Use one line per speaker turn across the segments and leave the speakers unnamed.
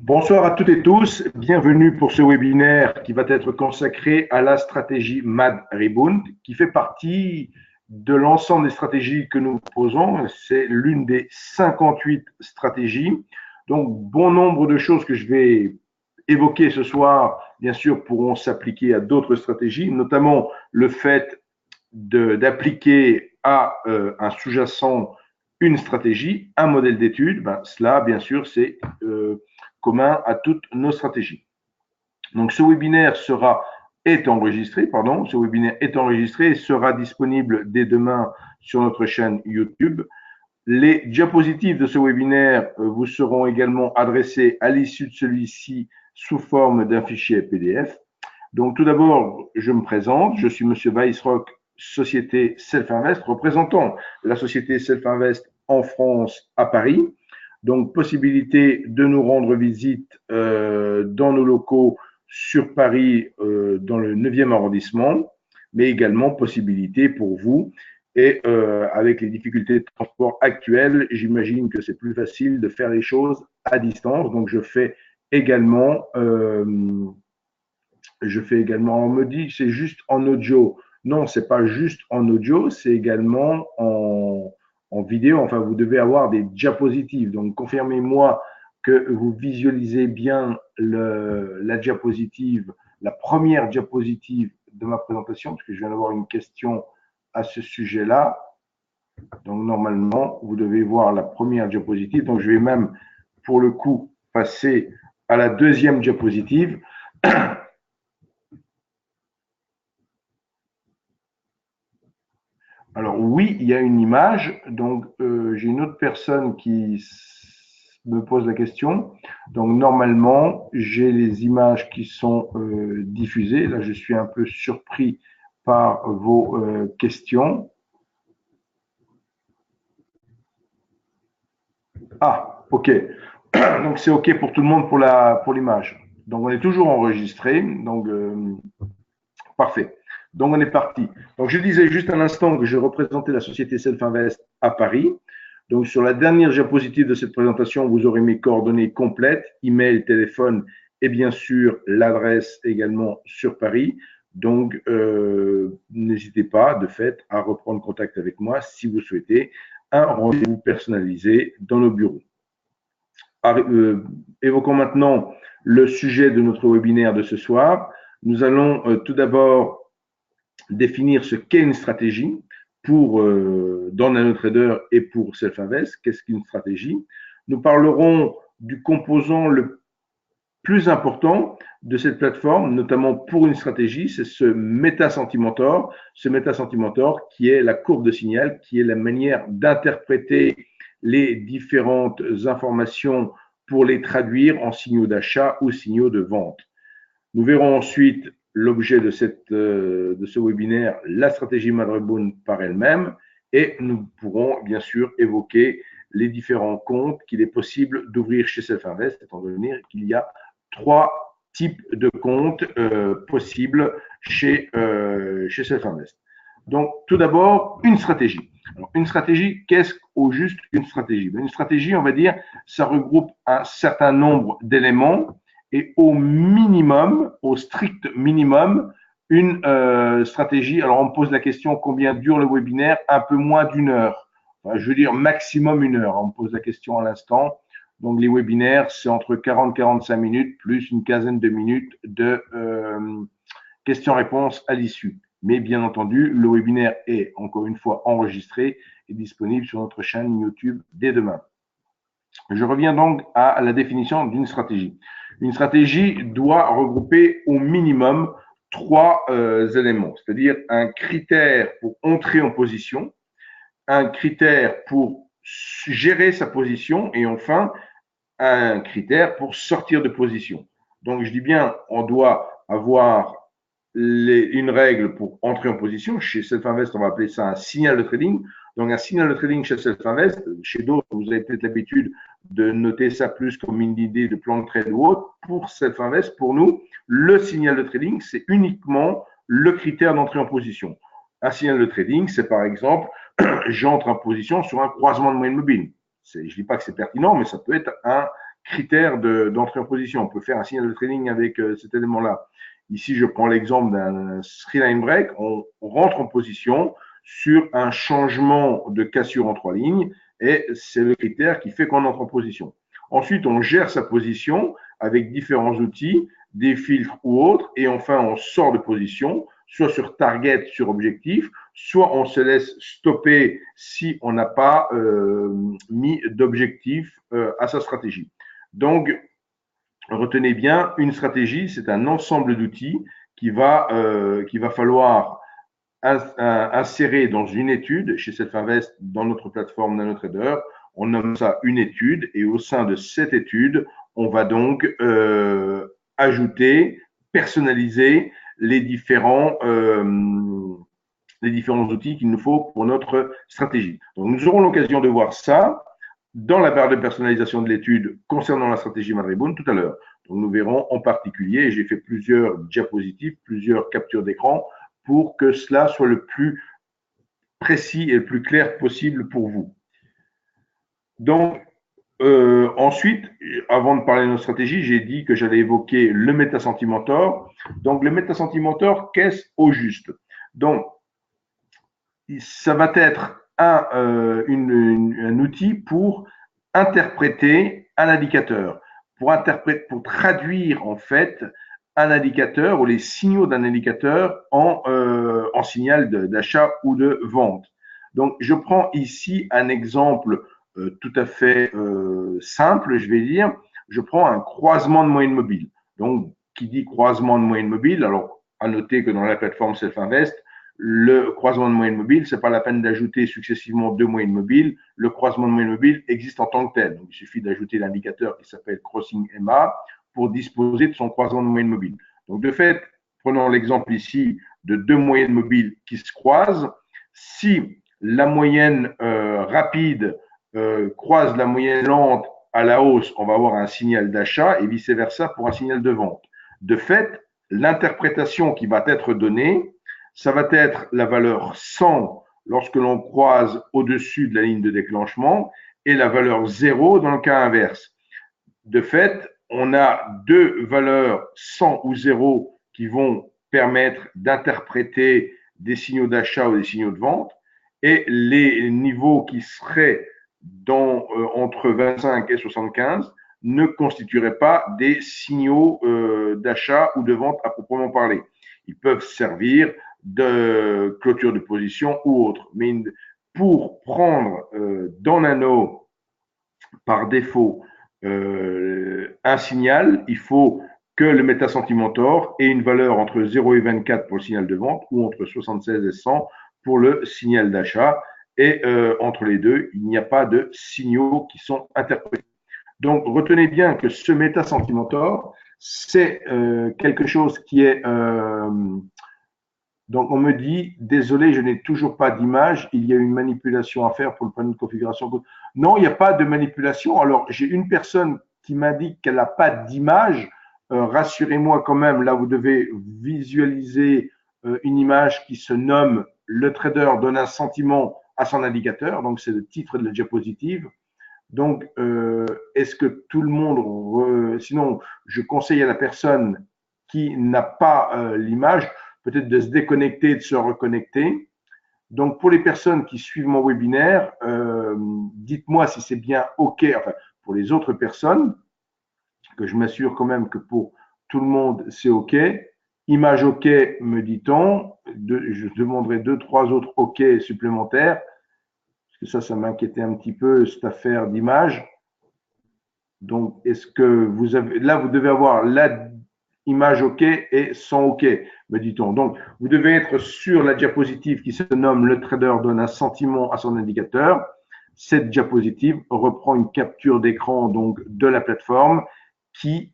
Bonsoir à toutes et tous, bienvenue pour ce webinaire qui va être consacré à la stratégie Mad Rebound, qui fait partie de l'ensemble des stratégies que nous proposons. C'est l'une des 58 stratégies. Donc, bon nombre de choses que je vais évoquer ce soir, bien sûr, pourront s'appliquer à d'autres stratégies, notamment le fait d'appliquer à un sous-jacent une stratégie, un modèle d'étude. Cela, bien sûr, c'est commun à toutes nos stratégies. Donc, ce webinaire est enregistré et sera disponible dès demain sur notre chaîne YouTube. Les diapositives de ce webinaire vous seront également adressées à l'issue de celui-ci sous forme d'un fichier PDF. Donc, tout d'abord, je me présente. Je suis Monsieur Weissrock, société Self-Invest, représentant la société Self-Invest en France à Paris. Donc, possibilité de nous rendre visite dans nos locaux sur Paris, dans le 9e arrondissement, mais également possibilité pour vous. Et avec les difficultés de transport actuelles, j'imagine que c'est plus facile de faire les choses à distance. Donc, je fais également, on me dit, c'est juste en audio. Non, c'est pas juste en audio, c'est également en vidéo. Enfin, vous devez avoir des diapositives. Donc, confirmez-moi que vous visualisez bien la diapositive, la première diapositive de ma présentation, parce que je viens d'avoir une question à ce sujet-là. Donc, normalement, vous devez voir la première diapositive. Donc, je vais même, pour le coup, passer à la deuxième diapositive. Alors oui, il y a une image. Donc j'ai une autre personne qui me pose la question. Donc normalement, j'ai les images qui sont diffusées. Là, je suis un peu surpris par vos questions. Ah, ok. Donc c'est ok pour tout le monde pour l'image. Donc on est toujours enregistré. Donc parfait. Donc on est parti. Donc je disais juste un instant que je représentais la société Self-Invest à Paris. Donc sur la dernière diapositive de cette présentation, vous aurez mes coordonnées complètes, email, téléphone et bien sûr l'adresse également sur Paris. Donc n'hésitez pas de fait à reprendre contact avec moi si vous souhaitez un rendez-vous personnalisé dans nos bureaux. Évoquons maintenant le sujet de notre webinaire de ce soir. Nous allons tout d'abord définir ce qu'est une stratégie pour dans NanoTrader et pour Self-Invest. Qu'est-ce qu'une stratégie? Nous parlerons du composant le plus important de cette plateforme, notamment pour une stratégie, c'est ce méta-sentimentor qui est la courbe de signal, qui est la manière d'interpréter les différentes informations pour les traduire en signaux d'achat ou signaux de vente. Nous verrons ensuite l'objet de ce webinaire, la stratégie Mad Rebound par elle-même, et nous pourrons bien sûr évoquer les différents comptes qu'il est possible d'ouvrir chez Self-Invest, étant donné qu'il y a 3 types de comptes possibles chez Self-Invest. Donc, tout d'abord, une stratégie. Alors, une stratégie, qu'est-ce qu'au juste une stratégie? Une stratégie, on va dire, ça regroupe un certain nombre d'éléments et au minimum, au strict minimum, une stratégie. Alors, on me pose la question combien dure le webinaire? Un peu moins d'une heure. Enfin, je veux dire maximum une heure. On me pose la question à l'instant. Donc, les webinaires, c'est entre 40 et 45 minutes plus une quinzaine de minutes de questions-réponses à l'issue. Mais bien entendu, le webinaire est encore une fois enregistré et disponible sur notre chaîne YouTube dès demain. Je reviens donc à la définition d'une stratégie. Une stratégie doit regrouper au minimum 3 éléments, c'est-à-dire un critère pour entrer en position, un critère pour gérer sa position et enfin un critère pour sortir de position. Donc je dis bien, on doit avoir une règle pour entrer en position. Chez Self-Invest, on va appeler ça un signal de trading. Donc, un signal de trading chez Self-Invest, chez d'autres, vous avez peut-être l'habitude de noter ça plus comme une idée de plan de trade ou autre. Pour Self-Invest, pour nous, le signal de trading, c'est uniquement le critère d'entrée en position. Un signal de trading, c'est par exemple, j'entre en position sur un croisement de moyenne mobile. Je ne dis pas que c'est pertinent, mais ça peut être un critères d'entrée en position. On peut faire un signal de trading avec cet élément-là. Ici, je prends l'exemple d'un three line break. On rentre en position sur un changement de cassure en 3 lignes et c'est le critère qui fait qu'on entre en position. Ensuite, on gère sa position avec différents outils, des filtres ou autres, et enfin, on sort de position, soit sur target, sur objectif, soit on se laisse stopper si on n'a pas mis d'objectif à sa stratégie. Donc, retenez bien, une stratégie, c'est un ensemble d'outils qu'il va falloir insérer dans une étude chez Selfinvest, dans notre plateforme NanoTrader. On nomme ça une étude et au sein de cette étude, on va donc ajouter, personnaliser les différents outils qu'il nous faut pour notre stratégie. Donc, nous aurons l'occasion de voir ça dans la barre de personnalisation de l'étude concernant la stratégie Madriboon tout à l'heure. Donc, nous verrons en particulier, j'ai fait plusieurs diapositives, plusieurs captures d'écran pour que cela soit le plus précis et le plus clair possible pour vous. Donc, ensuite, avant de parler de notre stratégie, j'ai dit que j'allais évoquer le MetaSentimentor. Donc, le MetaSentimentor, qu'est-ce au juste? Donc, ça va être un outil pour interpréter un indicateur, pour traduire en fait un indicateur ou les signaux d'un indicateur en signal d'achat ou de vente. Donc, je prends ici un exemple tout à fait simple, je vais dire. Je prends un croisement de moyenne mobile. Donc, qui dit croisement de moyenne mobile, alors à noter que dans la plateforme Selfinvest, le croisement de moyenne mobile, c'est pas la peine d'ajouter successivement 2 moyennes mobiles. Le croisement de moyenne mobile existe en tant que tel. Donc, il suffit d'ajouter l'indicateur qui s'appelle Crossing MA pour disposer de son croisement de moyenne mobile. Donc, de fait, prenons l'exemple ici de 2 moyennes mobiles qui se croisent. Si la moyenne rapide croise la moyenne lente à la hausse, on va avoir un signal d'achat et vice-versa pour un signal de vente. De fait, l'interprétation qui va être donnée, ça va être la valeur 100 lorsque l'on croise au-dessus de la ligne de déclenchement et la valeur 0 dans le cas inverse. De fait, on a deux valeurs 100 ou 0 qui vont permettre d'interpréter des signaux d'achat ou des signaux de vente et les niveaux qui seraient entre 25 et 75 ne constitueraient pas des signaux d'achat ou de vente à proprement parler. Ils peuvent servir de clôture de position ou autre. Mais pour prendre dans Nano par défaut un signal, il faut que le MetaSentimentor ait une valeur entre 0 et 24 pour le signal de vente ou entre 76 et 100 pour le signal d'achat. Et entre les deux, il n'y a pas de signaux qui sont interprétés. Donc, retenez bien que ce MetaSentimentor, c'est quelque chose qui est donc, on me dit, désolé, je n'ai toujours pas d'image, il y a une manipulation à faire pour le panneau de configuration. Non, il n'y a pas de manipulation. Alors, j'ai une personne qui m'indique qu'elle n'a pas d'image. Rassurez-moi quand même, là, vous devez visualiser une image qui se nomme « Le trader donne un sentiment à son indicateur ». Donc, c'est le titre de la diapositive. Donc, est-ce que tout le monde… Sinon, je conseille à la personne qui n'a pas l'image peut-être de se déconnecter, de se reconnecter. Donc, pour les personnes qui suivent mon webinaire, dites-moi si c'est bien OK, enfin, pour les autres personnes, que je m'assure quand même que pour tout le monde, c'est OK. Image OK, me dit-on. Je demanderai 2-3 autres OK supplémentaires, parce que ça m'inquiétait un petit peu, cette affaire d'image. Donc, est-ce que vous avez… Là, vous devez avoir la image OK et sans OK, me dit-on. Donc, vous devez être sur la diapositive qui se nomme « Le trader donne un sentiment à son indicateur ». Cette diapositive reprend une capture d'écran donc de la plateforme qui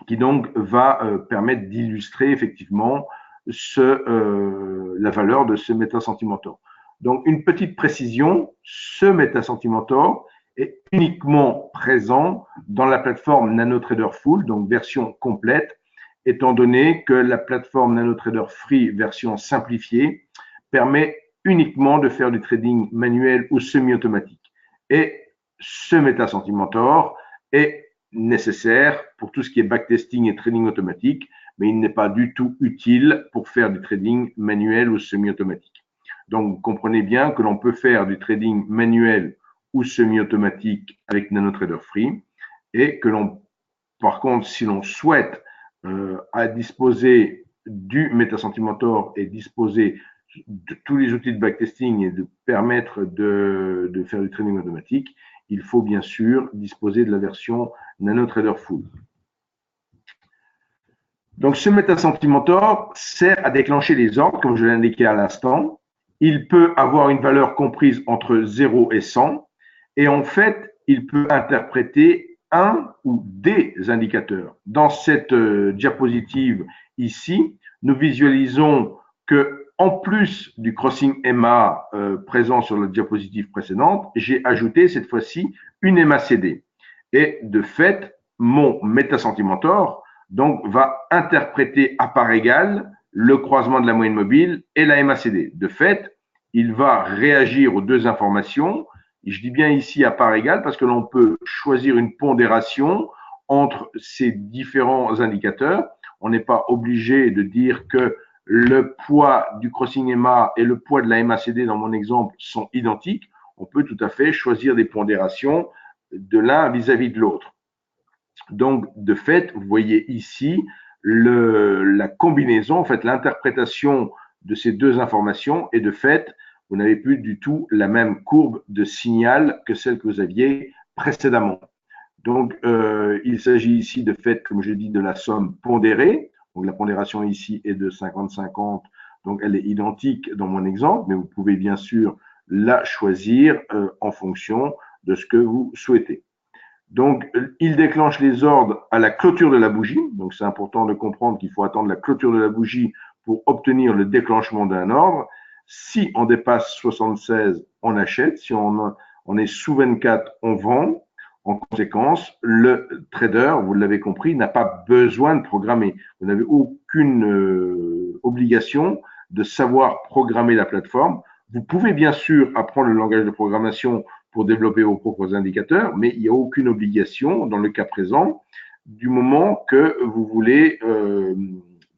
donc va permettre d'illustrer effectivement la valeur de ce MetaSentimentor. Donc, une petite précision, ce MetaSentimentor est uniquement présent dans la plateforme NanoTrader Full, donc version complète, étant donné que la plateforme NanoTrader Free, version simplifiée, permet uniquement de faire du trading manuel ou semi-automatique. Et ce MetaSentimentor est nécessaire pour tout ce qui est backtesting et trading automatique, mais il n'est pas du tout utile pour faire du trading manuel ou semi-automatique. Donc, comprenez bien que l'on peut faire du trading manuel ou semi-automatique avec NanoTrader Free et que l'on, par contre, si l'on souhaite à disposer du MetaSentimentor et disposer de tous les outils de backtesting et de permettre de faire du trading automatique, il faut bien sûr disposer de la version NanoTrader Full. Donc, ce MetaSentimentor sert à déclencher les ordres, comme je l'ai indiqué à l'instant. Il peut avoir une valeur comprise entre 0 et 100. Et en fait, il peut interpréter un ou des indicateurs. Dans cette diapositive ici, nous visualisons que, en plus du crossing EMA présent sur la diapositive précédente, j'ai ajouté cette fois-ci une MACD. Et de fait, mon MetaSentimentor donc va interpréter à part égale le croisement de la moyenne mobile et la MACD. De fait, il va réagir aux deux informations. Je dis bien ici à part égale parce que l'on peut choisir une pondération entre ces différents indicateurs. On n'est pas obligé de dire que le poids du crossing EMA et le poids de la MACD dans mon exemple sont identiques. On peut tout à fait choisir des pondérations de l'un vis-à-vis de l'autre. Donc, de fait, vous voyez ici la combinaison, en fait, l'interprétation de ces deux informations et de fait, vous n'avez plus du tout la même courbe de signal que celle que vous aviez précédemment. Donc, il s'agit ici de fait, comme je dis, de la somme pondérée. Donc, la pondération ici est de 50-50, donc elle est identique dans mon exemple, mais vous pouvez bien sûr la choisir en fonction de ce que vous souhaitez. Donc, il déclenche les ordres à la clôture de la bougie. Donc, c'est important de comprendre qu'il faut attendre la clôture de la bougie pour obtenir le déclenchement d'un ordre. Si on dépasse 76, on achète. Si on est sous 24, on vend. En conséquence, le trader, vous l'avez compris, n'a pas besoin de programmer. Vous n'avez aucune obligation de savoir programmer la plateforme. Vous pouvez bien sûr apprendre le langage de programmation pour développer vos propres indicateurs, mais il n'y a aucune obligation dans le cas présent du moment que vous voulez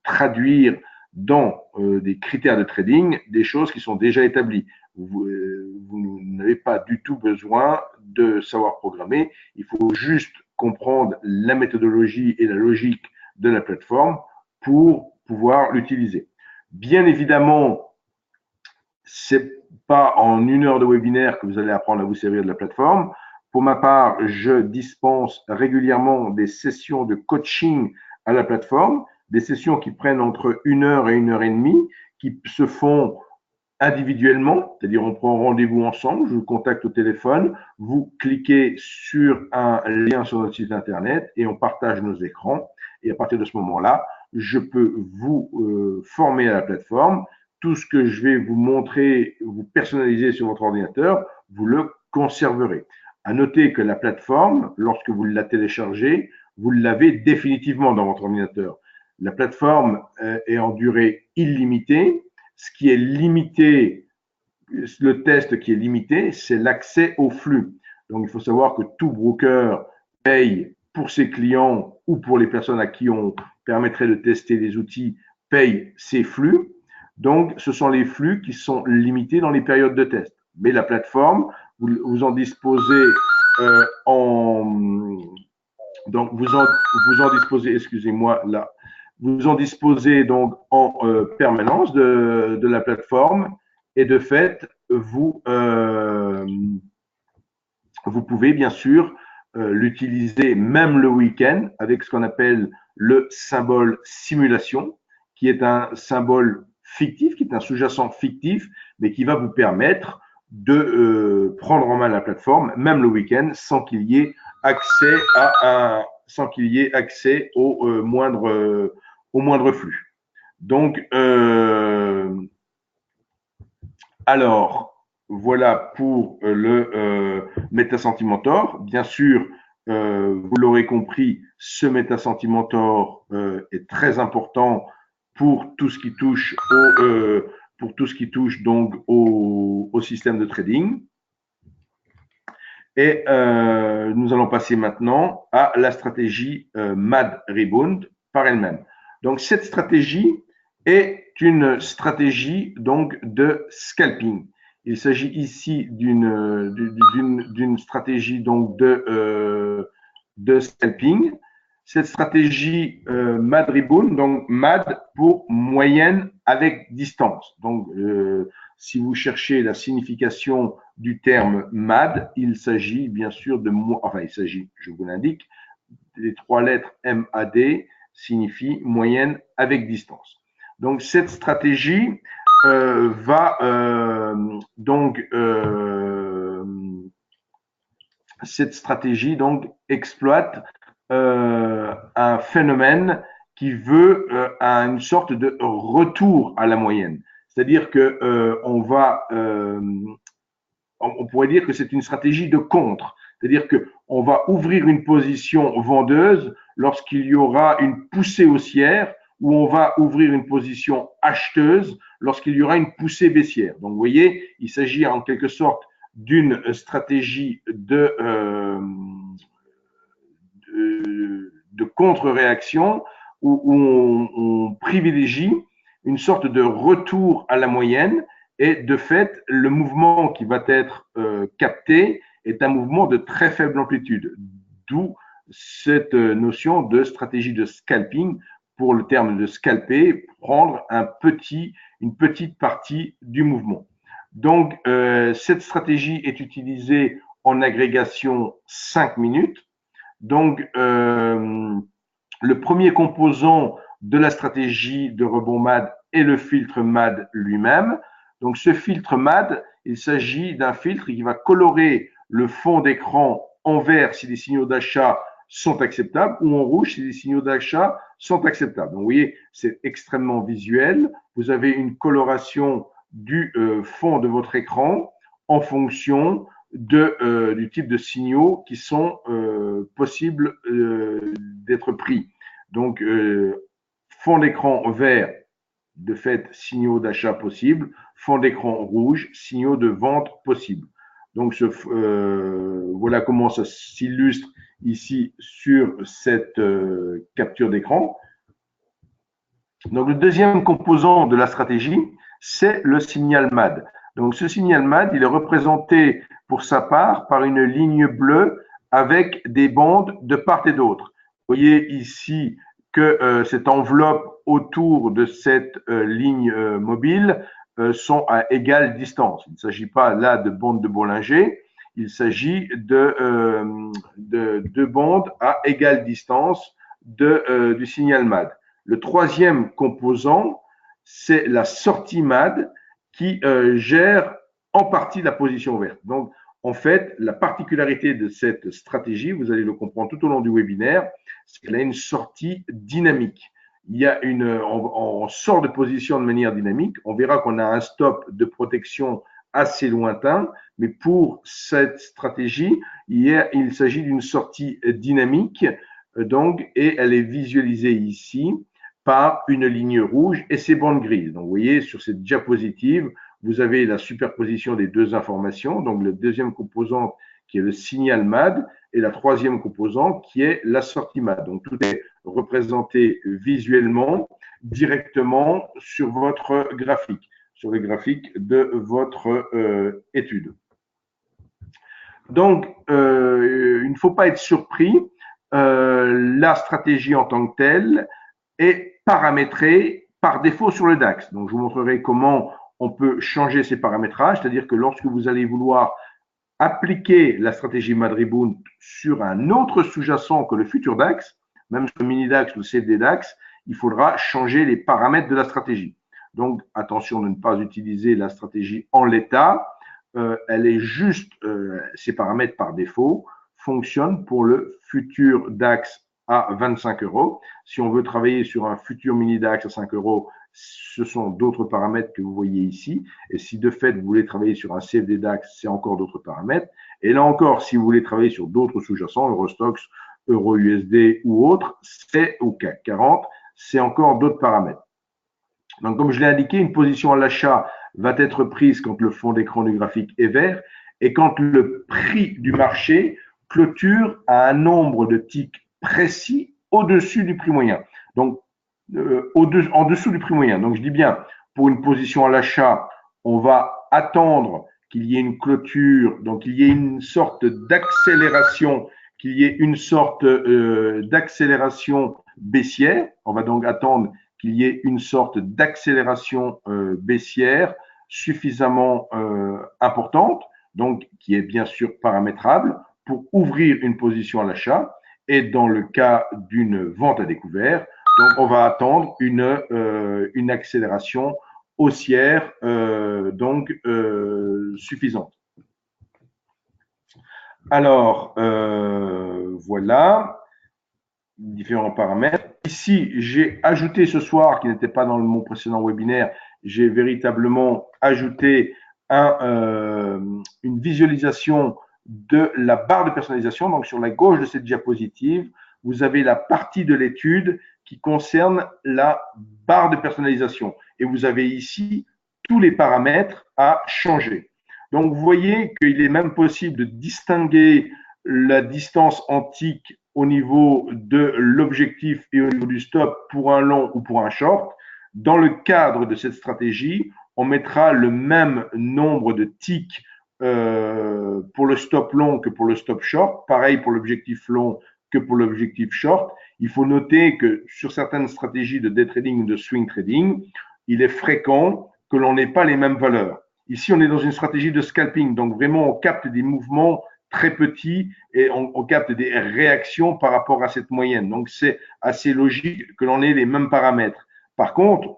traduire dans des critères de trading des choses qui sont déjà établies. Vous n'avez pas du tout besoin de savoir programmer, il faut juste comprendre la méthodologie et la logique de la plateforme pour pouvoir l'utiliser. Bien évidemment, c'est pas en 1 heure de webinaire que vous allez apprendre à vous servir de la plateforme. Pour ma part, je dispense régulièrement des sessions de coaching à la plateforme, des sessions qui prennent entre 1 heure et 1 heure et demie, qui se font individuellement, c'est-à-dire on prend rendez-vous ensemble, je vous contacte au téléphone, vous cliquez sur un lien sur notre site internet et on partage nos écrans. Et à partir de ce moment-là, je peux vous former à la plateforme. Tout ce que je vais vous montrer, vous personnaliser sur votre ordinateur, vous le conserverez. À noter que la plateforme, lorsque vous la téléchargez, vous l'avez définitivement dans votre ordinateur. La plateforme est en durée illimitée. Ce qui est limité, le test qui est limité, c'est l'accès au flux. Donc, il faut savoir que tout broker paye pour ses clients ou pour les personnes à qui on permettrait de tester les outils, paye ses flux. Donc, ce sont les flux qui sont limités dans les périodes de test. Mais la plateforme, vous en disposez donc vous en disposez, excusez-moi, là, vous en disposez donc en permanence de la plateforme et de fait, vous pouvez bien sûr l'utiliser même le week-end avec ce qu'on appelle le symbole simulation, qui est un symbole fictif, qui est un sous-jacent fictif, mais qui va vous permettre de prendre en main la plateforme, même le week-end, sans qu'il y ait accès au moindre flux. Donc, alors, voilà pour le MetaSentimentor. Bien sûr, vous l'aurez compris, ce MetaSentimentor est très important pour tout ce qui touche donc au système de trading. Et nous allons passer maintenant à la stratégie MAD Rebound par elle-même. Donc cette stratégie est une stratégie donc de scalping. Il s'agit ici d'une stratégie donc de scalping. Cette stratégie MAD Rebound, donc MAD pour moyenne avec distance. Donc si vous cherchez la signification du terme MAD, il s'agit bien sûr je vous l'indique, les trois lettres MAD signifient moyenne avec distance. Donc cette stratégie cette stratégie donc exploite un phénomène qui veut une sorte de retour à la moyenne. C'est-à-dire que on pourrait dire que c'est une stratégie de contre. C'est-à-dire qu'on va ouvrir une position vendeuse lorsqu'il y aura une poussée haussière ou on va ouvrir une position acheteuse lorsqu'il y aura une poussée baissière. Donc, vous voyez, il s'agit en quelque sorte d'une stratégie de contre-réaction où on privilégie une sorte de retour à la moyenne et de fait, le mouvement qui va être capté est un mouvement de très faible amplitude, d'où cette notion de stratégie de scalping pour le terme de scalper, prendre une petite partie du mouvement. Donc, cette stratégie est utilisée en agrégation 5 minutes. Donc, le premier composant de la stratégie de rebond MAD est le filtre MAD lui-même. Donc, ce filtre MAD, il s'agit d'un filtre qui va colorer le fond d'écran en vert si les signaux d'achat sont acceptables ou en rouge si les signaux d'achat sont acceptables. Donc, vous voyez, c'est extrêmement visuel. Vous avez une coloration du fond de votre écran en fonction du type de signaux qui sont possibles d'être pris. Donc, fond d'écran vert, de fait, signaux d'achat possibles. Fond d'écran rouge, signaux de vente possibles. Donc, voilà comment ça s'illustre ici sur cette capture d'écran. Donc, le deuxième composant de la stratégie, c'est le signal MAD. Donc, ce signal MAD, il est représenté pour sa part par une ligne bleue avec des bandes de part et d'autre. Vous voyez ici que cette enveloppe autour de cette ligne mobile sont à égale distance. Il ne s'agit pas là de bandes de Bollinger, il s'agit de bandes à égale distance du signal MAD. Le troisième composant, c'est la sortie MAD qui gère en partie la position verte. Donc, en fait, la particularité de cette stratégie, vous allez le comprendre tout au long du webinaire, c'est qu'elle a une sortie dynamique. On sort de position de manière dynamique. On verra qu'on a un stop de protection assez lointain, mais pour cette stratégie, il s'agit d'une sortie dynamique, donc, et elle est visualisée ici par une ligne rouge et ses bandes grises. Donc, vous voyez, sur cette diapositive, vous avez la superposition des deux informations, donc le deuxième composant qui est le signal MAD et la troisième composante qui est la sortie MAD. Donc, tout est représenté visuellement directement sur votre graphique, sur le graphique de votre étude. Donc, il ne faut pas être surpris, la stratégie en tant que telle est paramétrée par défaut sur le DAX. Donc, je vous montrerai comment on peut changer ces paramétrages, c'est-à-dire que lorsque vous allez vouloir appliquer la stratégie MAD Rebound sur un autre sous-jacent que le futur DAX, même sur le mini DAX ou le CFD DAX, il faudra changer les paramètres de la stratégie. Donc, attention de ne pas utiliser la stratégie en l'état. Elle est juste, ces paramètres par défaut fonctionnent pour le futur DAX à 25 euros. Si on veut travailler sur un futur mini DAX à 5 euros, ce sont d'autres paramètres que vous voyez ici. Et si de fait, vous voulez travailler sur un CFD DAX, c'est encore d'autres paramètres. Et là encore, si vous voulez travailler sur d'autres sous-jacents, Eurostoxx, Euro-USD ou autres, ou CAC 40, c'est encore d'autres paramètres. Donc, comme je l'ai indiqué, une position à l'achat va être prise quand le fond d'écran du graphique est vert et quand le prix du marché clôture à un nombre de ticks précis au-dessus du prix moyen. Donc, en dessous du prix moyen. Donc, je dis bien, pour une position à l'achat, on va attendre qu'il y ait une clôture, donc qu'il y ait une sorte d'accélération, qu'il y ait une sorte d'accélération baissière. On va donc attendre qu'il y ait une sorte d'accélération baissière suffisamment importante, donc qui est bien sûr paramétrable pour ouvrir une position à l'achat. Et dans le cas d'une vente à découvert, donc on va attendre une accélération haussière suffisante. Alors, voilà, différents paramètres. Ici, j'ai ajouté ce soir, qui n'était pas dans mon précédent webinaire, j'ai véritablement ajouté une visualisation de la barre de personnalisation. Donc, sur la gauche de cette diapositive, vous avez la partie de l'étude qui concerne la barre de personnalisation. Et vous avez ici tous les paramètres à changer. Donc, vous voyez qu'il est même possible de distinguer la distance antique au niveau de l'objectif et au niveau du stop pour un long ou pour un short. Dans le cadre de cette stratégie, on mettra le même nombre de ticks pour le stop long que pour le stop short. Pareil pour l'objectif long que pour l'objectif short. Il faut noter que sur certaines stratégies de day trading ou de swing trading, il est fréquent que l'on n'ait pas les mêmes valeurs. Ici, on est dans une stratégie de scalping, donc vraiment, on capte des mouvements très petits et on capte des réactions par rapport à cette moyenne. Donc, c'est assez logique que l'on ait les mêmes paramètres. Par contre,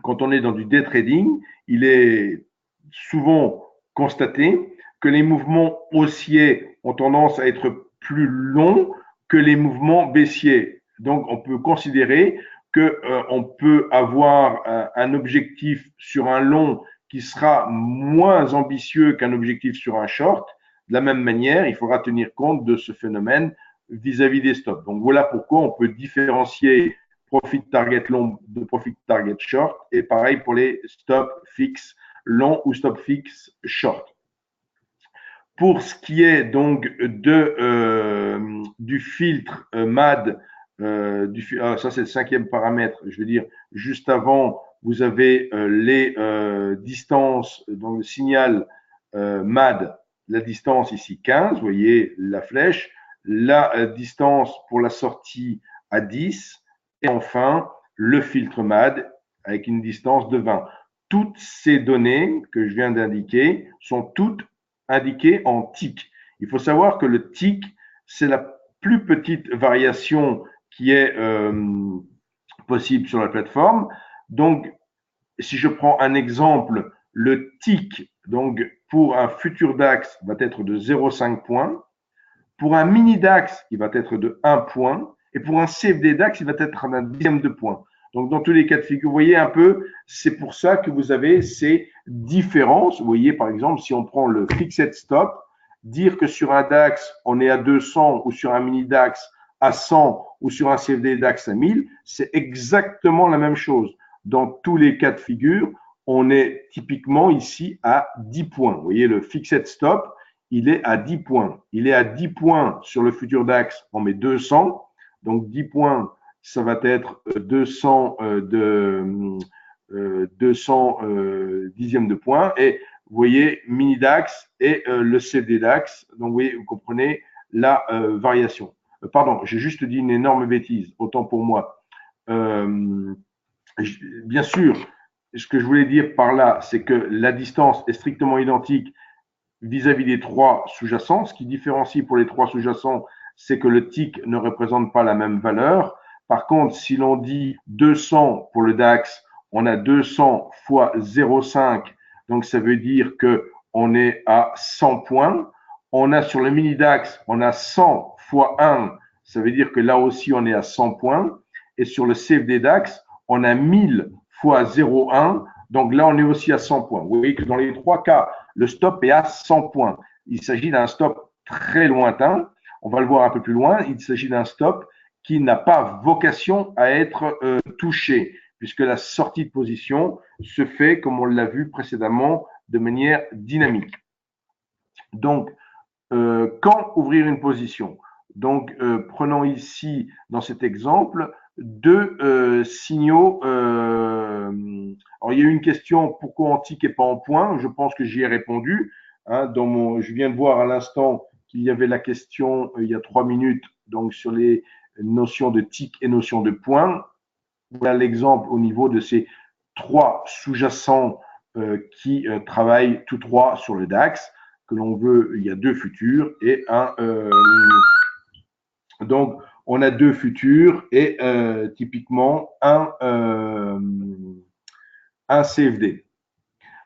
quand on est dans du day trading, il est souvent constaté que les mouvements haussiers ont tendance à être plus longs que les mouvements baissiers. Donc, on peut considérer qu'on peut avoir un objectif sur un long qui sera moins ambitieux qu'un objectif sur un short. De la même manière, il faudra tenir compte de ce phénomène vis-à-vis des stops. Donc, voilà pourquoi on peut différencier profit target long de profit target short et pareil pour les stop fixes long ou stop fixe short. Pour ce qui est donc du filtre MAD, ça c'est le cinquième paramètre, je veux dire, juste avant, vous avez les distances, donc le signal MAD, la distance ici 15, vous voyez la flèche, la distance pour la sortie à 10, et enfin le filtre MAD avec une distance de 20. Toutes ces données que je viens d'indiquer sont toutes indiquées en tick. Il faut savoir que le tick, c'est la plus petite variation qui est possible sur la plateforme. Donc, si je prends un exemple, le tick, donc pour un futur DAX, va être de 0,5 points. Pour un mini DAX, il va être de 1 point. Et pour un CFD DAX, il va être d'un dixième de point. Donc, dans tous les cas de figure, vous voyez un peu, c'est pour ça que vous avez ces différences. Vous voyez, par exemple, si on prend le fixed stop, dire que sur un DAX, on est à 200 ou sur un mini DAX à 100 ou sur un CFD DAX à 1000, c'est exactement la même chose. Dans tous les cas de figure, on est typiquement ici à 10 points. Vous voyez, le fixed stop, il est à 10 points. Il est à 10 points sur le futur DAX, on met 200. Donc 10 points, ça va être 200 dixièmes de point. Et vous voyez, mini DAX et le CFD DAX. Donc vous voyez, vous comprenez la variation. Pardon, j'ai juste dit une énorme bêtise, autant pour moi. Bien sûr, ce que je voulais dire par là, c'est que la distance est strictement identique vis-à-vis des trois sous-jacents. Ce qui différencie pour les trois sous-jacents, c'est que le tick ne représente pas la même valeur. Par contre, si l'on dit 200 pour le DAX, on a 200 fois 0,5, donc ça veut dire que on est à 100 points. On a sur le mini DAX, on a 100 fois 1, ça veut dire que là aussi on est à 100 points. Et sur le CFD DAX, on a 1000 fois 0,1, donc là on est aussi à 100 points. Vous voyez que dans les trois cas, le stop est à 100 points. Il s'agit d'un stop très lointain. On va le voir un peu plus loin. Il s'agit d'un stop qui n'a pas vocation à être touché, puisque la sortie de position se fait, comme on l'a vu précédemment, de manière dynamique. Donc, quand ouvrir une position? Donc, prenons ici, dans cet exemple, deux signaux. Alors, il y a eu une question, pourquoi en tic et pas en point? Je pense que j'y ai répondu. Hein, je viens de voir à l'instant qu'il y avait la question, il y a 3 minutes, donc sur les notions de tic et notions de point. Voilà l'exemple au niveau de ces trois sous-jacents qui travaillent tous trois sur le DAX. Que l'on veut, il y a deux futurs et un. Donc, on a deux futurs et typiquement un CFD.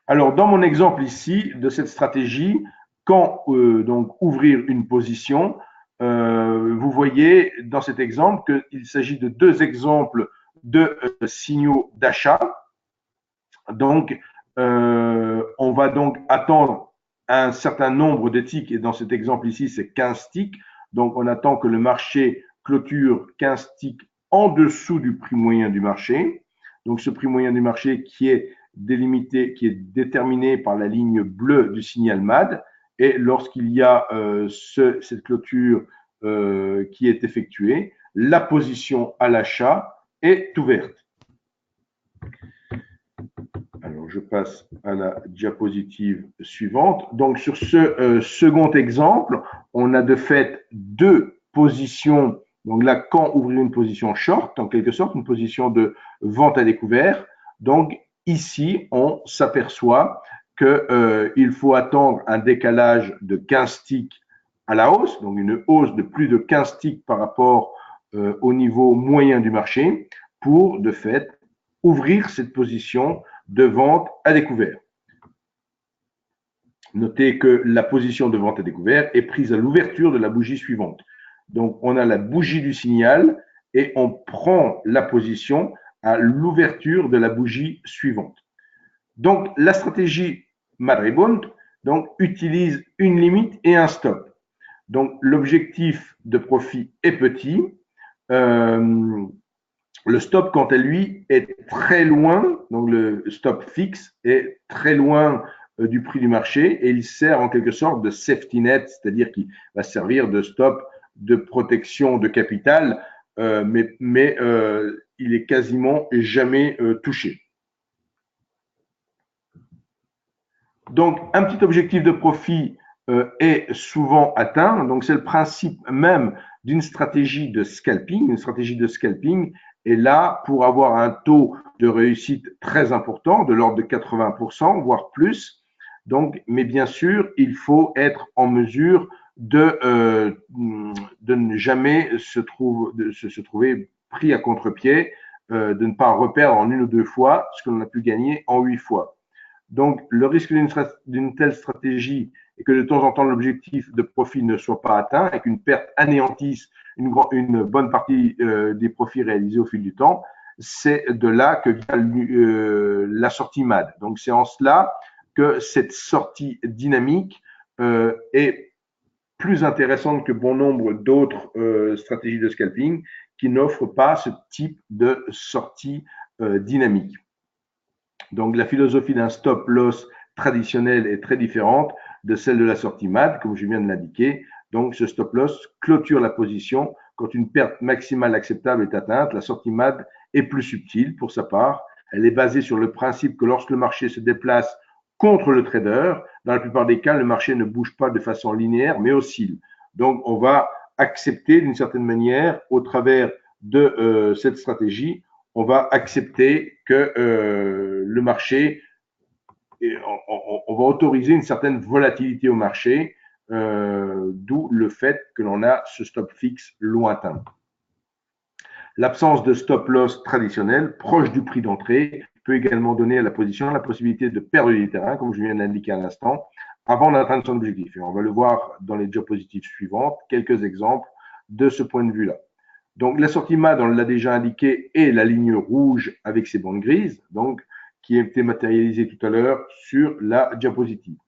Alors, dans mon exemple ici de cette stratégie, quand donc ouvrir une position, vous voyez dans cet exemple qu'il s'agit de deux exemples de signaux d'achat. Donc, on va donc attendre un certain nombre de ticks, et dans cet exemple ici, c'est 15 ticks. Donc, on attend que le marché clôture 15 ticks en dessous du prix moyen du marché. Donc, ce prix moyen du marché qui est délimité, qui est déterminé par la ligne bleue du signal MAD. Et lorsqu'il y a cette clôture qui est effectuée, la position à l'achat est ouverte. Alors, je passe à la diapositive suivante. Donc, sur ce second exemple, on a de fait deux positions. Donc là, quand ouvrir une position short, en quelque sorte, une position de vente à découvert. Donc, ici, on s'aperçoit qu'il faut attendre un décalage de 15 ticks à la hausse, donc une hausse de plus de 15 ticks par rapport au niveau moyen du marché pour, de fait, ouvrir cette position de vente à découvert. Notez que la position de vente à découvert est prise à l'ouverture de la bougie suivante. Donc, on a la bougie du signal et on prend la position à l'ouverture de la bougie suivante. Donc, la stratégie Madribond utilise une limite et un stop. Donc, l'objectif de profit est petit. Le stop, quant à lui, est très loin, donc le stop fixe est très loin du prix du marché et il sert en quelque sorte de safety net, c'est-à-dire qu'il va servir de stop de protection de capital, mais il est quasiment jamais touché. Donc, un petit objectif de profit est souvent atteint. Donc, c'est le principe même d'une stratégie de scalping. Une stratégie de scalping est là pour avoir un taux de réussite très important, de l'ordre de 80%, voire plus. Donc, mais bien sûr, il faut être en mesure de ne jamais se trouver pris à contre-pied, de ne pas reperdre en une ou deux fois ce que l'on a pu gagner en 8 fois. Donc, le risque d'une telle stratégie est que de temps en temps, l'objectif de profit ne soit pas atteint et qu'une perte anéantisse une bonne partie des profits réalisés au fil du temps. C'est de là que vient la sortie MAD. Donc, c'est en cela que cette sortie dynamique est plus intéressante que bon nombre d'autres stratégies de scalping qui n'offrent pas ce type de sortie dynamique. Donc, la philosophie d'un stop loss traditionnel est très différente de celle de la sortie MAD, comme je viens de l'indiquer. Donc, ce stop loss clôture la position quand une perte maximale acceptable est atteinte. La sortie MAD est plus subtile pour sa part. Elle est basée sur le principe que lorsque le marché se déplace contre le trader, dans la plupart des cas, le marché ne bouge pas de façon linéaire, mais oscille. Donc, on va accepter d'une certaine manière, au travers de cette stratégie, on va accepter que le marché, on va autoriser une certaine volatilité au marché, d'où le fait que l'on a ce stop fixe lointain. L'absence de stop loss traditionnel proche du prix d'entrée peut également donner à la position la possibilité de perdre du terrain, comme je viens de l'indiquer à l'instant, avant d'atteindre son objectif. Et on va le voir dans les diapositives suivantes, quelques exemples de ce point de vue-là. Donc, la sortie MAD, on l'a déjà indiqué, est la ligne rouge avec ses bandes grises, donc, qui a été matérialisée tout à l'heure sur la diapositive.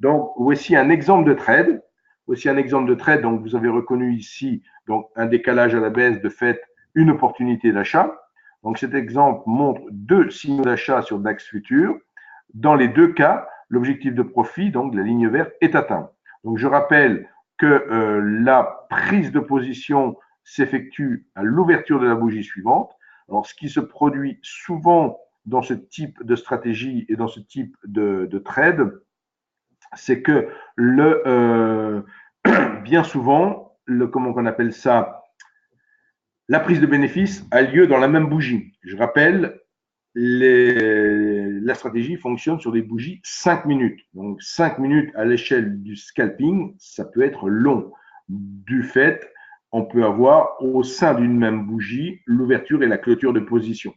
Donc, voici un exemple de trade. Voici un exemple de trade. Donc, vous avez reconnu ici donc, un décalage à la baisse, de fait, une opportunité d'achat. Donc, cet exemple montre deux signaux d'achat sur DAX futur. Dans les deux cas, l'objectif de profit, donc la ligne verte, est atteint. Donc, je rappelle que la prise de position s'effectue à l'ouverture de la bougie suivante. Alors, ce qui se produit souvent dans ce type de stratégie et dans ce type de trade, c'est que bien souvent, comment on appelle ça, la prise de bénéfice a lieu dans la même bougie. Je rappelle, la stratégie fonctionne sur des bougies 5 minutes. Donc 5 minutes à l'échelle du scalping, ça peut être long. Du fait, on peut avoir au sein d'une même bougie l'ouverture et la clôture de position.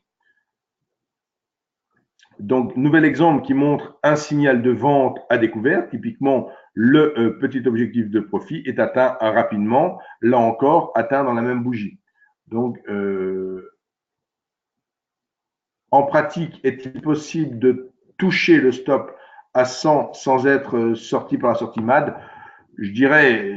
Donc, nouvel exemple qui montre un signal de vente à découvert. Typiquement, le petit objectif de profit est atteint rapidement, là encore, atteint dans la même bougie. Donc, en pratique, est-il possible de toucher le stop à 100 sans être sorti par la sortie MAD? Je dirais,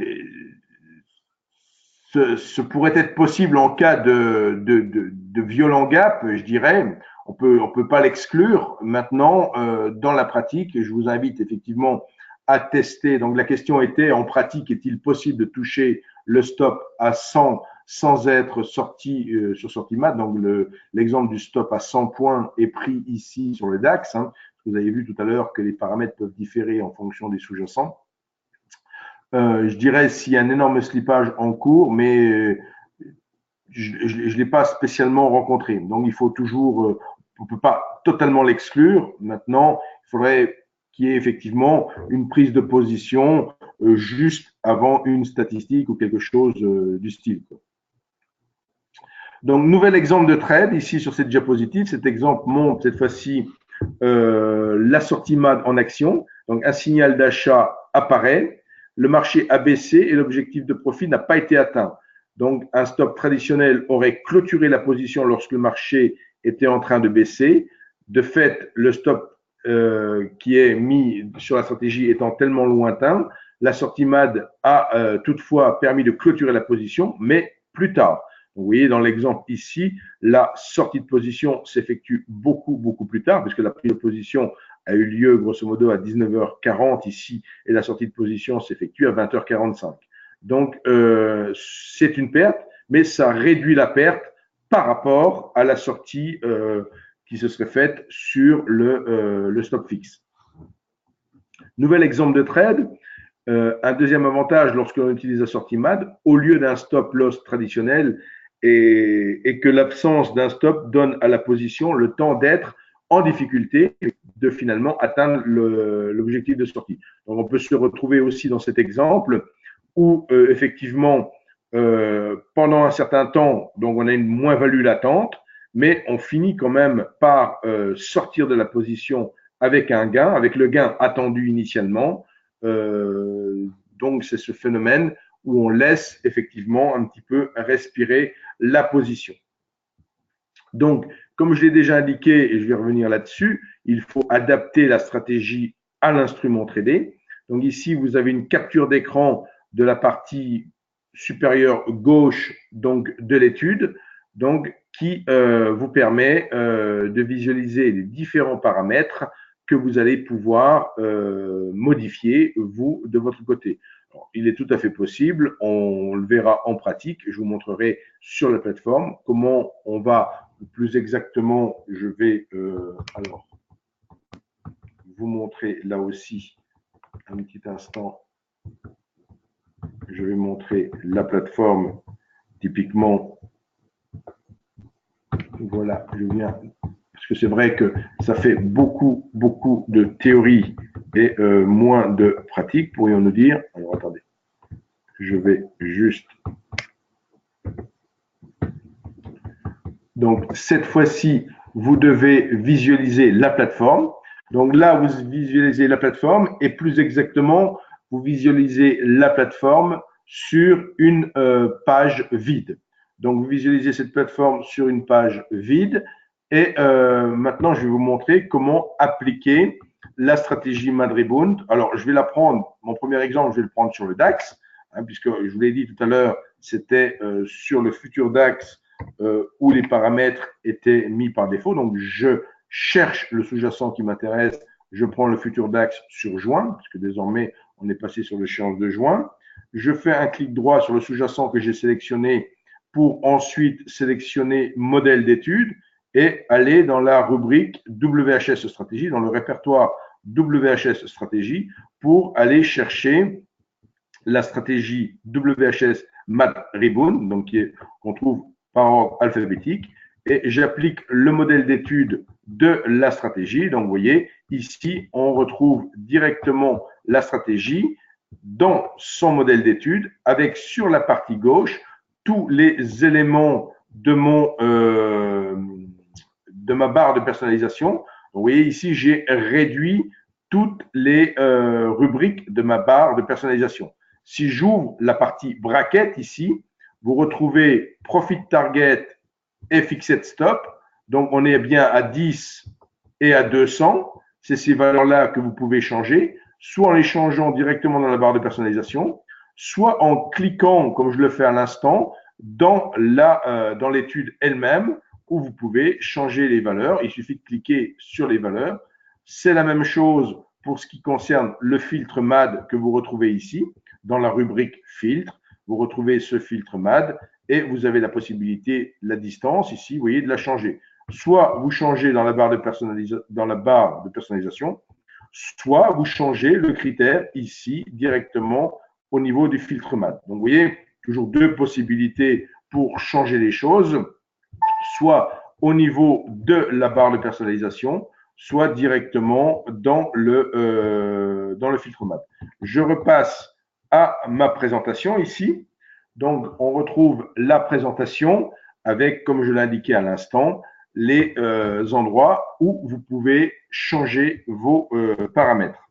ce pourrait être possible en cas de violent gap, je dirais. On peut pas l'exclure. Maintenant, dans la pratique, je vous invite effectivement à tester. Donc, la question était, en pratique, est-il possible de toucher le stop à 100 sans être sorti sur sortie mat? Donc, l'exemple du stop à 100 points est pris ici sur le DAX. Hein. Vous avez vu tout à l'heure que les paramètres peuvent différer en fonction des sous-jacents. Je dirais s'il y a un énorme slippage en cours, mais je ne l'ai pas spécialement rencontré. Donc, il faut toujours, on ne peut pas totalement l'exclure. Maintenant, il faudrait qu'il y ait effectivement une prise de position juste avant une statistique ou quelque chose du style. Donc, nouvel exemple de trade ici sur cette diapositive. Cet exemple montre cette fois-ci la sortie MAD en action. Donc, un signal d'achat apparaît. Le marché a baissé et l'objectif de profit n'a pas été atteint. Donc, un stop traditionnel aurait clôturé la position lorsque le marché était en train de baisser. De fait, le stop qui est mis sur la stratégie étant tellement lointain, la sortie MAD a toutefois permis de clôturer la position, mais plus tard. Vous voyez dans l'exemple ici, la sortie de position s'effectue beaucoup plus tard, puisque la prise de position a eu lieu grosso modo à 19h40 ici, et la sortie de position s'effectue à 20h45. Donc, c'est une perte, mais ça réduit la perte par rapport à la sortie qui se serait faite sur le stop fixe. Nouvel exemple de trade. Un deuxième avantage lorsque l'on utilise la sortie MAD, au lieu d'un stop loss traditionnel, et que l'absence d'un stop donne à la position le temps d'être en difficulté, de finalement atteindre l'objectif de sortie. Donc, on peut se retrouver aussi dans cet exemple où effectivement, pendant un certain temps, donc on a une moins-value latente, mais on finit quand même par sortir de la position avec un gain, avec le gain attendu initialement. Donc, c'est ce phénomène où on laisse effectivement un petit peu respirer la position. Donc, comme je l'ai déjà indiqué, et je vais revenir là-dessus, il faut adapter la stratégie à l'instrument tradé. Donc ici, vous avez une capture d'écran de la partie supérieure gauche donc de l'étude, donc qui vous permet de visualiser les différents paramètres que vous allez pouvoir modifier, vous, de votre côté. Alors, il est tout à fait possible, on le verra en pratique, je vous montrerai sur la plateforme comment on va plus exactement, je vais alors vous montrer là aussi un petit instant, je vais montrer la plateforme typiquement, voilà, je viens, parce que c'est vrai que ça fait beaucoup de théorie et moins de pratique, pourrions-nous dire. Alors attendez, je vais juste. Donc cette fois-ci, vous devez visualiser la plateforme. Donc là, vous visualisez la plateforme et plus exactement, vous visualisez la plateforme sur une page vide. Donc vous visualisez cette plateforme sur une page vide et maintenant, je vais vous montrer comment appliquer la stratégie Madribund. Alors, je vais la prendre, mon premier exemple, je vais le prendre sur le DAX, hein, puisque je vous l'ai dit tout à l'heure, c'était sur le futur DAX où les paramètres étaient mis par défaut. Donc, je cherche le sous-jacent qui m'intéresse, je prends le futur DAX sur juin, puisque désormais, On est passé sur l'échéance de juin. Je fais un clic droit sur le sous-jacent que j'ai sélectionné pour ensuite sélectionner modèle d'étude et aller dans la rubrique WHS stratégie, dans le répertoire WHS stratégie pour aller chercher la stratégie WHS Mad Ribbon, donc qu'on trouve par ordre alphabétique, et j'applique le modèle d'étude de la stratégie. Donc, vous voyez, ici, on retrouve directement la stratégie dans son modèle d'étude avec sur la partie gauche tous les éléments de ma barre de personnalisation. Donc, vous voyez, ici, j'ai réduit toutes les rubriques de ma barre de personnalisation. Si j'ouvre la partie bracket ici, vous retrouvez Profit Target et Fixed Stop. Donc, on est bien à 10 et à 200. C'est ces valeurs-là que vous pouvez changer, soit en les changeant directement dans la barre de personnalisation, soit en cliquant, comme je le fais à l'instant, dans l'étude elle-même, où vous pouvez changer les valeurs. Il suffit de cliquer sur les valeurs. C'est la même chose pour ce qui concerne le filtre MAD que vous retrouvez ici, dans la rubrique filtre. Vous retrouvez ce filtre MAD et vous avez la possibilité, la distance ici, vous voyez, de la changer. Soit vous changez dans la barre de personnalisation, soit vous changez le critère ici directement au niveau du filtre MAD. Donc, vous voyez, toujours deux possibilités pour changer les choses, soit au niveau de la barre de personnalisation, soit directement dans le filtre MAD. Je repasse à ma présentation ici. Donc, on retrouve la présentation avec, comme je l'ai indiqué à l'instant, les endroits où vous pouvez changer vos paramètres.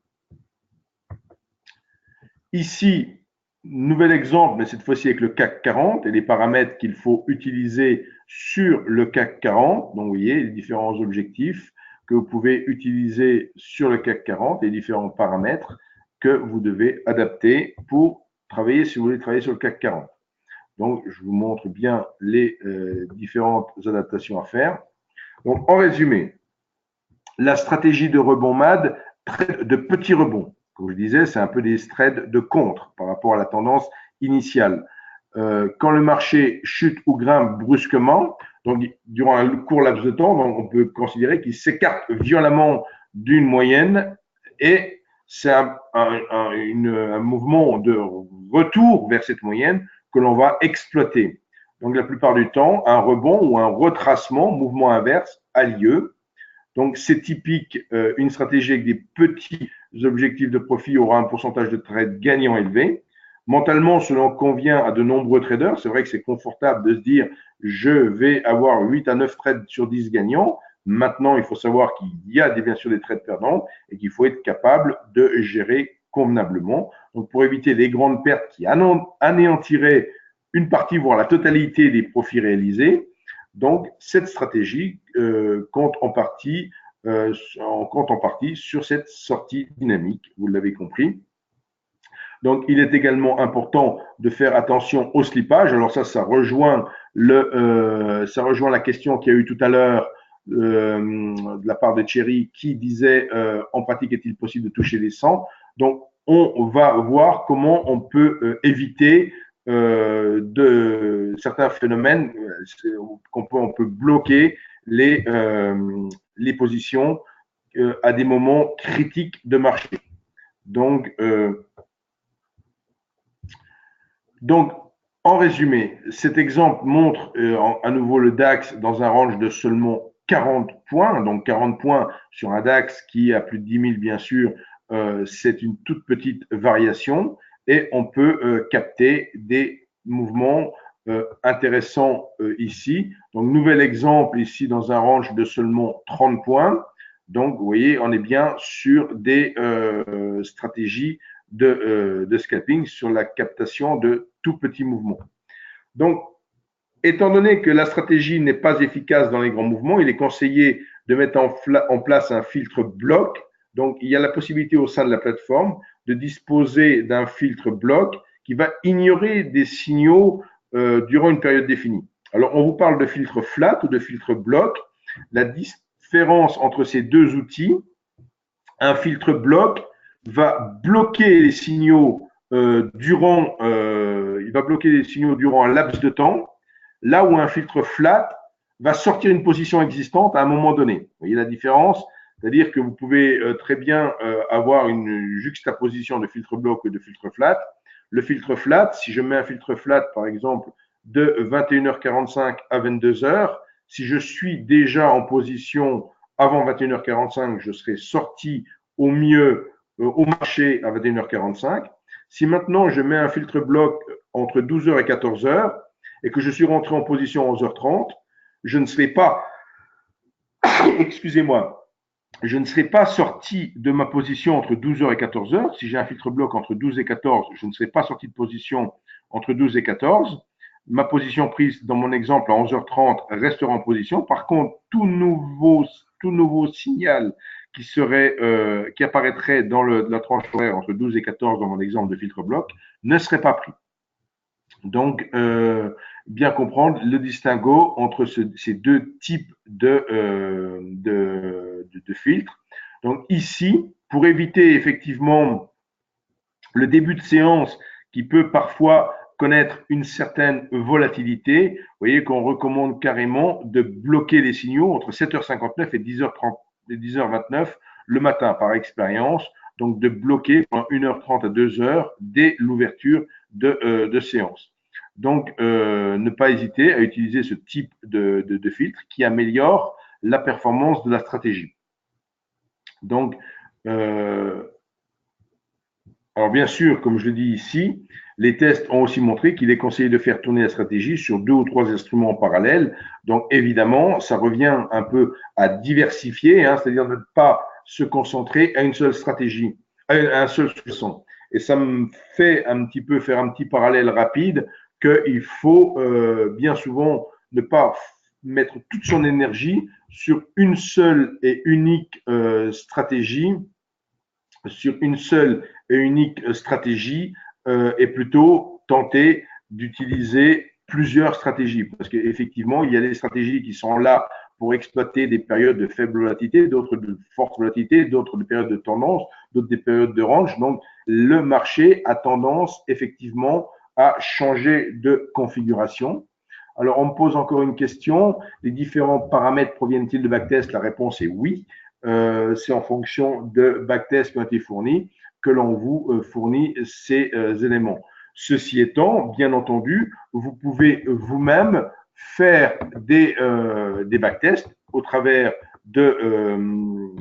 Ici, nouvel exemple, mais cette fois-ci avec le CAC 40 et les paramètres qu'il faut utiliser sur le CAC 40. Donc, vous voyez les différents objectifs que vous pouvez utiliser sur le CAC 40 et différents paramètres que vous devez adapter pour travailler si vous voulez travailler sur le CAC 40. Donc, je vous montre bien les différentes adaptations à faire. Donc, en résumé, la stratégie de rebond MAD traite de petits rebonds. Comme je disais, c'est un peu des trades de contre par rapport à la tendance initiale. Quand le marché chute ou grimpe brusquement, donc durant un court laps de temps, donc on peut considérer qu'il s'écarte violemment d'une moyenne et c'est un mouvement de retour vers cette moyenne que l'on va exploiter. Donc la plupart du temps, un rebond ou un retracement, mouvement inverse, a lieu. Donc c'est typique, une stratégie avec des petits objectifs de profit aura un pourcentage de trades gagnant élevé. Mentalement, cela convient à de nombreux traders. C'est vrai que c'est confortable de se dire je vais avoir 8 à 9 trades sur 10 gagnants. Maintenant, il faut savoir qu'il y a bien sûr des trades perdants et qu'il faut être capable de gérer convenablement. Donc, pour éviter les grandes pertes qui anéantiraient une partie, voire la totalité des profits réalisés, donc cette stratégie compte en partie sur cette sortie dynamique, vous l'avez compris. Donc, il est également important de faire attention au slippage. Alors ça rejoint la question qu'il y a eu tout à l'heure de la part de Thierry qui disait en pratique est-il possible de toucher les 100. Donc, on va voir comment on peut éviter de certains phénomènes on peut bloquer les positions à des moments critiques de marché. Donc, en résumé, cet exemple montre à nouveau le DAX dans un range de seulement 40 points. Donc, 40 points sur un DAX qui a plus de 10 000, bien sûr, c'est une toute petite variation et on peut capter des mouvements intéressants ici. Donc, nouvel exemple ici dans un range de seulement 30 points. Donc, vous voyez, on est bien sur des stratégies de scalping sur la captation de tout petits mouvements. Donc, étant donné que la stratégie n'est pas efficace dans les grands mouvements, il est conseillé de mettre en place un filtre bloc. Donc, il y a la possibilité au sein de la plateforme de disposer d'un filtre bloc qui va ignorer des signaux durant une période définie. Alors, on vous parle de filtre flat ou de filtre bloc. La différence entre ces deux outils, un filtre bloc va bloquer les signaux il va bloquer les signaux durant un laps de temps, là où un filtre flat va sortir une position existante à un moment donné. Vous voyez la différence? C'est-à-dire que vous pouvez très bien avoir une juxtaposition de filtre bloc et de filtre flat. Le filtre flat, si je mets un filtre flat, par exemple, de 21h45 à 22h, si je suis déjà en position avant 21h45, je serai sorti au mieux au marché à 21h45. Si maintenant je mets un filtre bloc entre 12h et 14h et que je suis rentré en position à 11h30, je ne serai pas, excusez-moi, je ne serai pas sorti de ma position entre 12h et 14h. Si j'ai un filtre bloc entre 12 et 14, je ne serai pas sorti de position entre 12 et 14. Ma position prise dans mon exemple à 11h30 restera en position. Par contre, tout nouveau signal qui apparaîtrait dans la tranche horaire entre 12 et 14 dans mon exemple de filtre bloc ne serait pas pris. Donc, bien comprendre le distinguo entre ces deux types de filtres. Donc ici, pour éviter effectivement le début de séance qui peut parfois connaître une certaine volatilité, vous voyez qu'on recommande carrément de bloquer les signaux entre 7h59 et 10h30, et 10h29 le matin par expérience, donc de bloquer pendant 1h30 à 2h dès l'ouverture de séance. Donc, ne pas hésiter à utiliser ce type de filtre qui améliore la performance de la stratégie. Donc, alors bien sûr, comme je le dis ici, les tests ont aussi montré qu'il est conseillé de faire tourner la stratégie sur 2 ou 3 instruments en parallèle. Donc évidemment, ça revient un peu à diversifier, c'est-à-dire ne pas se concentrer à une seule stratégie, à un seul soupçon. Et ça me fait un petit peu faire un petit parallèle rapide qu'il faut bien souvent ne pas mettre toute son énergie sur une seule et unique stratégie, sur une seule et unique stratégie et plutôt tenter d'utiliser plusieurs stratégies. Parce qu'effectivement, il y a des stratégies qui sont là pour exploiter des périodes de faible volatilité, d'autres de forte volatilité, d'autres de périodes de tendance, d'autres des périodes de range. Donc, le marché a tendance effectivement à changer de configuration. Alors, on me pose encore une question. Les différents paramètres proviennent-ils de backtest? La réponse est oui. C'est en fonction de backtests qui ont été fournis que l'on vous fournit ces éléments. Ceci étant, bien entendu, vous pouvez vous-même faire des backtests au travers de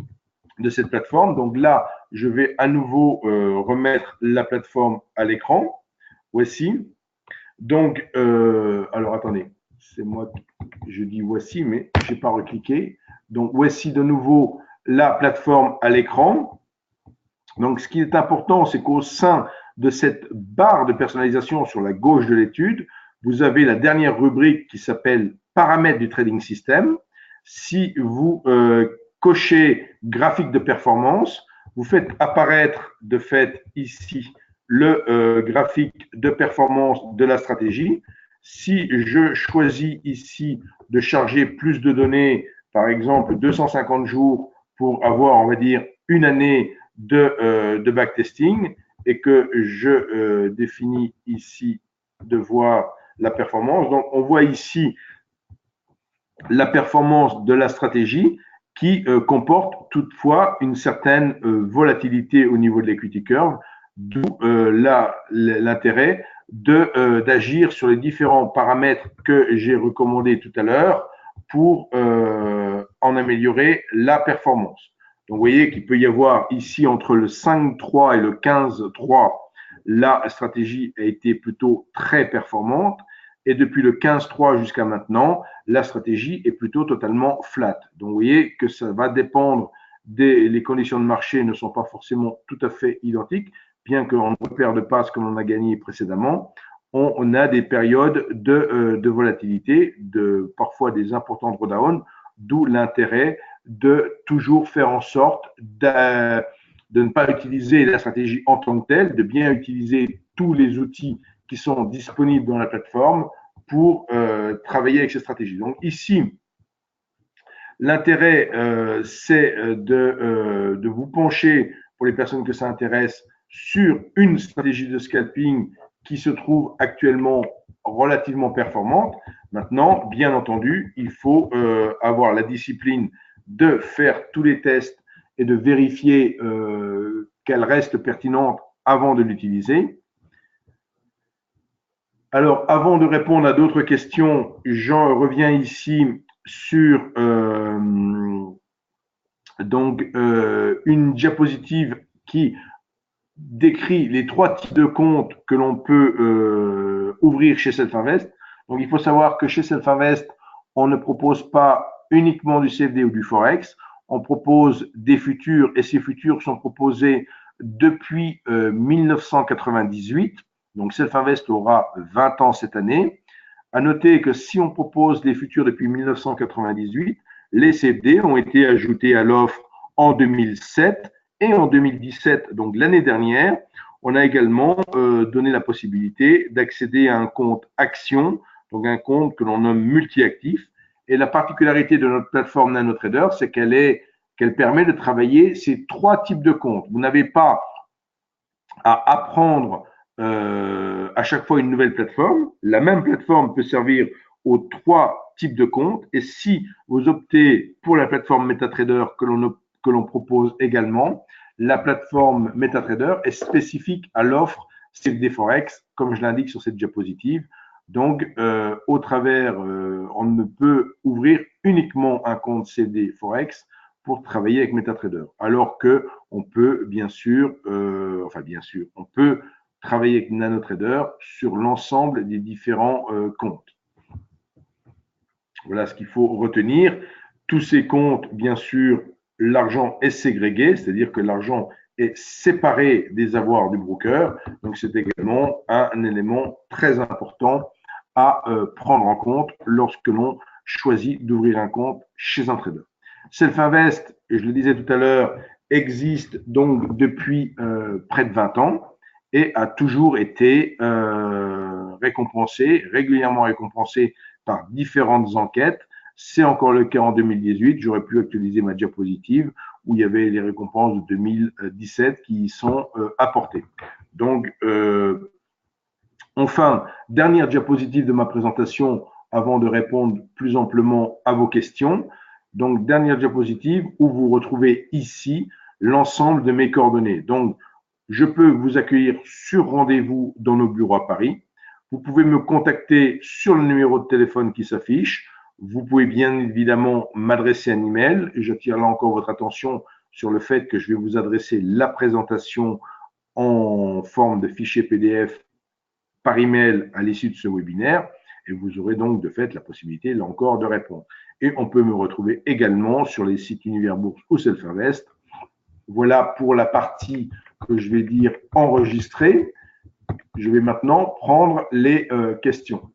cette plateforme. Donc là, je vais à nouveau remettre la plateforme à l'écran. Voici. Donc, alors attendez, c'est moi, je dis voici, mais je n'ai pas recliqué. Donc, voici de nouveau la plateforme à l'écran. Donc, ce qui est important, c'est qu'au sein de cette barre de personnalisation sur la gauche de l'étude, vous avez la dernière rubrique qui s'appelle paramètres du trading system. Si vous cochez graphique de performance, vous faites apparaître de fait ici le graphique de performance de la stratégie. Si je choisis ici de charger plus de données, par exemple 250 jours pour avoir, on va dire, une année de backtesting et que je définis ici de voir la performance. Donc, on voit ici la performance de la stratégie qui comporte toutefois une certaine volatilité au niveau de l'equity curve, d'où l'intérêt d'agir sur les différents paramètres que j'ai recommandés tout à l'heure pour en améliorer la performance. Donc, vous voyez qu'il peut y avoir ici entre le 5-3 et le 15-3, la stratégie a été plutôt très performante. Et depuis le 15-3 jusqu'à maintenant, la stratégie est plutôt totalement flat. Donc, vous voyez que ça va dépendre les conditions de marché ne sont pas forcément tout à fait identiques, bien qu'on ne perde pas ce que l'on a gagné précédemment. On a des périodes de volatilité, parfois des importants drawdowns, d'où l'intérêt de toujours faire en sorte de ne pas utiliser la stratégie en tant que telle, de bien utiliser tous les outils qui sont disponibles dans la plateforme pour travailler avec ces stratégies. Donc ici, l'intérêt, c'est de vous pencher pour les personnes que ça intéresse, sur une stratégie de scalping qui se trouve actuellement relativement performante. Maintenant, bien entendu, il faut avoir la discipline de faire tous les tests et de vérifier qu'elle reste pertinente avant de l'utiliser. Alors, avant de répondre à d'autres questions, j'en reviens ici sur une diapositive qui décrit les 3 types de comptes que l'on peut ouvrir chez Self-Invest. Donc, il faut savoir que chez Self-Invest, on ne propose pas uniquement du CFD ou du Forex, on propose des futurs et ces futurs sont proposés depuis 1998. Donc, Self-Invest aura 20 ans cette année. À noter que si on propose des futurs depuis 1998, les CFD ont été ajoutés à l'offre en 2007 et en 2017, donc l'année dernière. On a également donné la possibilité d'accéder à un compte action, donc un compte que l'on nomme multi-actif. Et la particularité de notre plateforme NanoTrader, c'est qu'elle permet de travailler ces 3 types de comptes. Vous n'avez pas à apprendre à chaque fois une nouvelle plateforme. La même plateforme peut servir aux 3 types de comptes. Et si vous optez pour la plateforme MetaTrader que l'on propose également, la plateforme MetaTrader est spécifique à l'offre CFD Forex, comme je l'indique sur cette diapositive. Donc, au travers, on ne peut ouvrir uniquement un compte CFD Forex pour travailler avec MetaTrader, alors que on peut bien sûr, on peut travailler avec NanoTrader sur l'ensemble des différents comptes. Voilà ce qu'il faut retenir. Tous ces comptes, bien sûr, l'argent est ségrégué, c'est-à-dire que l'argent est séparé des avoirs du broker. Donc, c'est également un élément très important à prendre en compte lorsque l'on choisit d'ouvrir un compte chez un trader. Self-Invest, et je le disais tout à l'heure, existe donc depuis près de 20 ans et a toujours été récompensé, régulièrement récompensé par différentes enquêtes. C'est encore le cas en 2018. J'aurais pu actualiser ma diapositive où il y avait les récompenses de 2017 qui y sont apportées. Donc, enfin, dernière diapositive de ma présentation avant de répondre plus amplement à vos questions. Donc, dernière diapositive où vous retrouvez ici l'ensemble de mes coordonnées. Donc, je peux vous accueillir sur rendez-vous dans nos bureaux à Paris. Vous pouvez me contacter sur le numéro de téléphone qui s'affiche. Vous pouvez bien évidemment m'adresser un email. Et j'attire là encore votre attention sur le fait que je vais vous adresser la présentation en forme de fichier PDF par email à l'issue de ce webinaire. Et vous aurez donc de fait la possibilité, là encore, de répondre. Et on peut me retrouver également sur les sites Univers Bourse ou Self-Invest. Voilà pour la partie que je vais dire enregistrée. Je vais maintenant prendre les questions.